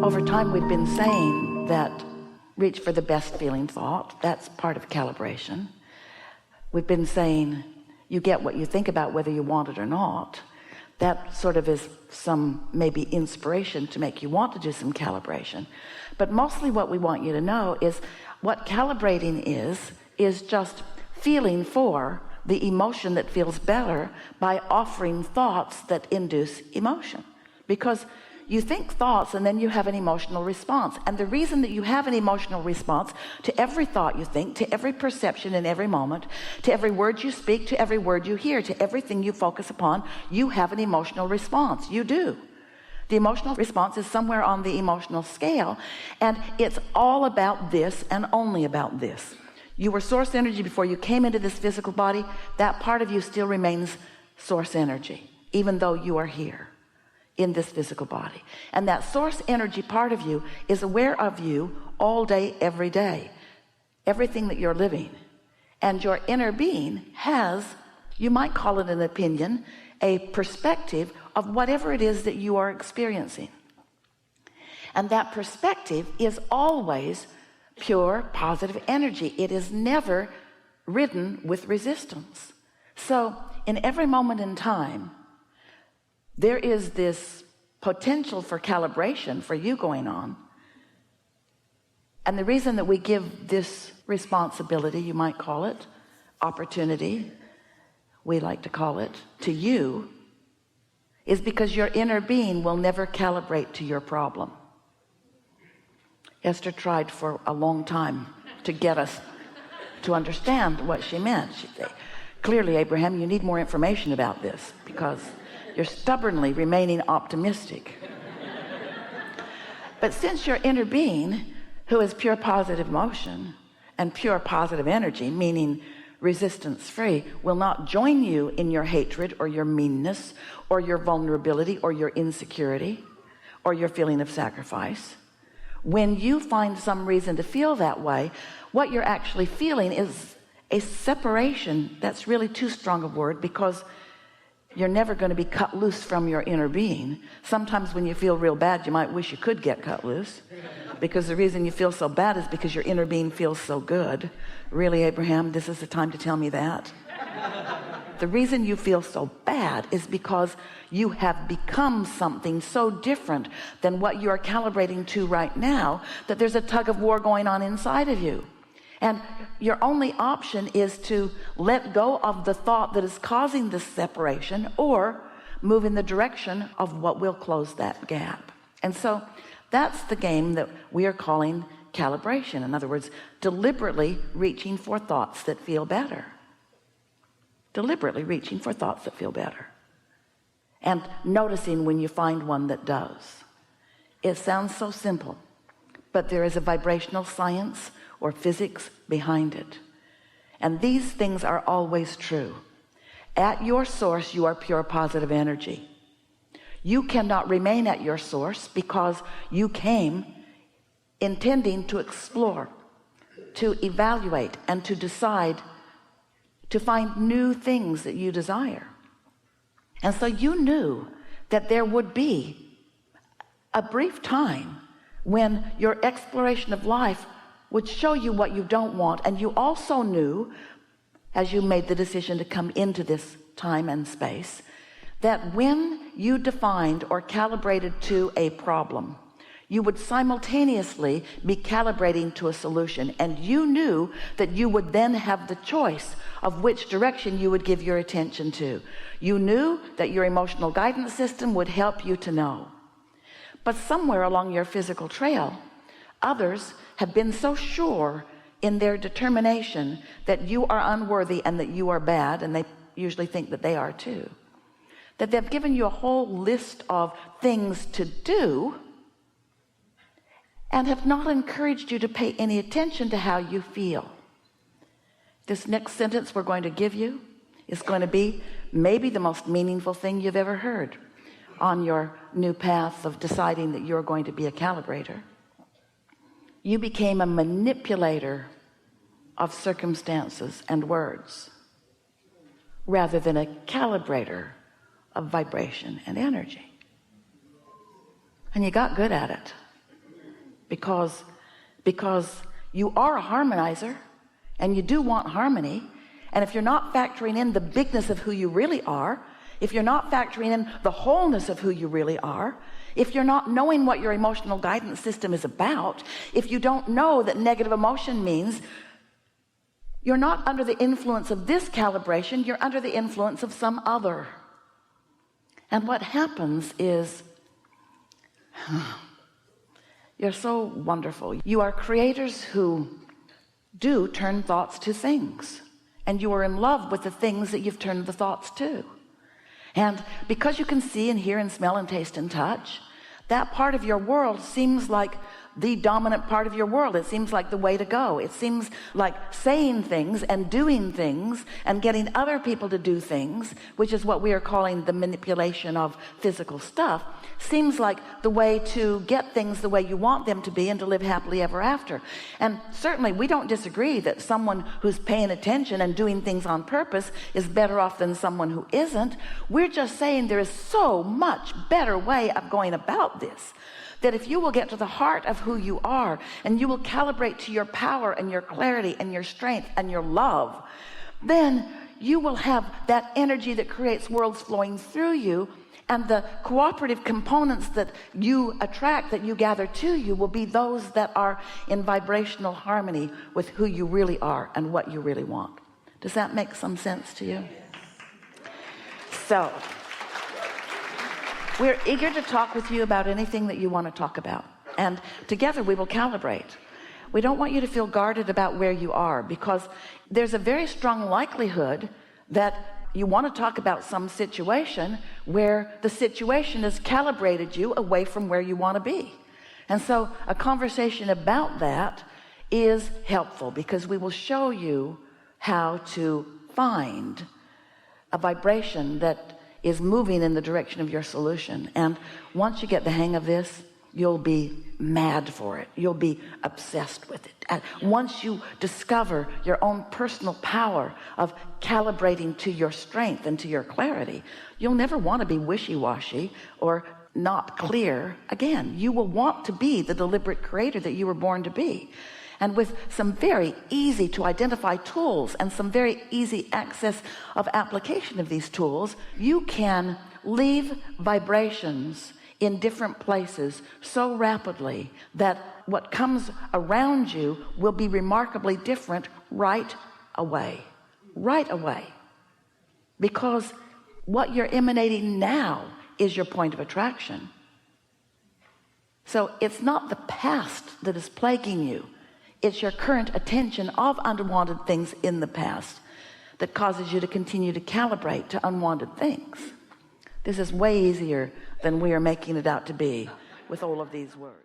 Over time, we've been saying that reach for the best feeling thought. That's part of calibration. We've been saying you get what you think about, whether you want it or not. That sort of is some maybe inspiration to make you want to do some calibration. But mostly what we want you to know is what calibrating is just feeling for the emotion that feels better by offering thoughts that induce emotion. Because you think thoughts and then you have an emotional response. And the reason that you have an emotional response to every thought you think, to every perception in every moment, to every word you speak, to every word you hear, to everything you focus upon, you have an emotional response. You do. The emotional response is somewhere on the emotional scale, and it's all about this and only about this. You were source energy before you came into this physical body. That part of you still remains source energy, even though you are here in this physical body. And that source energy part of you is aware of you all day, every day, everything that you're living. And your inner being has, you might call it an opinion, a perspective of whatever it is that you are experiencing. And that perspective is always pure positive energy. It is never ridden with resistance. So in every moment in time, there is this potential for calibration for you going on. And the reason that we give this responsibility, you might call it, opportunity, we like to call it, to you, is because your inner being will never calibrate to your problem. Esther tried for a long time to get us to understand what she meant. She'd say, clearly, Abraham, you need more information about this because you're stubbornly remaining optimistic. But since your inner being, who is pure positive motion and pure positive energy, meaning resistance free, will not join you in your hatred or your meanness or your vulnerability or your insecurity or your feeling of sacrifice, when you find some reason to feel that way, what you're actually feeling is a separation. That's really too strong a word, because you're never going to be cut loose from your inner being. Sometimes when you feel real bad, you might wish you could get cut loose, because the reason you feel so bad is because your inner being feels so good. Really, Abraham, this is the time to tell me that? The reason you feel so bad is because you have become something so different than what you are calibrating to right now, that there's a tug of war going on inside of you. And your only option is to let go of the thought that is causing this separation, or move in the direction of what will close that gap. And so that's the game that we are calling calibration. In other words, deliberately reaching for thoughts that feel better. Deliberately reaching for thoughts that feel better. And noticing when you find one that does. It sounds so simple, but there is a vibrational science or physics behind it. And these things are always true. At your source, you are pure positive energy. You cannot remain at your source because you came intending to explore, to evaluate, and to decide, to find new things that you desire. And so you knew that there would be a brief time when your exploration of life would show you what you don't want. And you also knew, as you made the decision to come into this time and space, that when you defined or calibrated to a problem, you would simultaneously be calibrating to a solution. And you knew that you would then have the choice of which direction you would give your attention to. You knew that your emotional guidance system would help you to know. But somewhere along your physical trail, others have been so sure in their determination that you are unworthy and that you are bad, and they usually think that they are too, that they've given you a whole list of things to do and have not encouraged you to pay any attention to how you feel. This next sentence we're going to give you is going to be maybe the most meaningful thing you've ever heard on your new path of deciding that you're going to be a calibrator. You became a manipulator of circumstances and words rather than a calibrator of vibration and energy. And you got good at it. because you are a harmonizer and you do want harmony. And if you're not factoring in the bigness of who you really are, if you're not factoring in the wholeness of who you really are, if you're not knowing what your emotional guidance system is about, if you don't know that negative emotion means you're not under the influence of this calibration, you're under the influence of some other. And what happens is you're so wonderful. You are creators who do turn thoughts to things, and you are in love with the things that you've turned the thoughts to. And because you can see and hear and smell and taste and touch, that part of your world seems like the dominant part of your world. It seems like the way to go. It seems like saying things and doing things and getting other people to do things, which is what we are calling the manipulation of physical stuff, seems like the way to get things the way you want them to be and to live happily ever after. And certainly we don't disagree that someone who's paying attention and doing things on purpose is better off than someone who isn't. We're just saying there is so much better way of going about this, that if you will get to the heart of who you are and you will calibrate to your power and your clarity and your strength and your love, then you will have that energy that creates worlds flowing through you, and the cooperative components that you attract, that you gather to you, will be those that are in vibrational harmony with who you really are and what you really want. Does that make some sense to you? So we're eager to talk with you about anything that you want to talk about, and together we will calibrate. We don't want you to feel guarded about where you are, because there's a very strong likelihood that you want to talk about some situation where the situation has calibrated you away from where you want to be. And so a conversation about that is helpful, because we will show you how to find a vibration that is moving in the direction of your solution. And once you get the hang of this, you'll be mad for it. You'll be obsessed with it. And once you discover your own personal power of calibrating to your strength and to your clarity, you'll never want to be wishy-washy or not clear again. You will want to be the deliberate creator that you were born to be. And with some very easy to identify tools and some very easy access of application of these tools, you can leave vibrations in different places so rapidly that what comes around you will be remarkably different right away. Because what you're emanating now is your point of attraction. So it's not the past that is plaguing you. It's your current attention of unwanted things in the past that causes you to continue to calibrate to unwanted things. This is way easier than we are making it out to be with all of these words.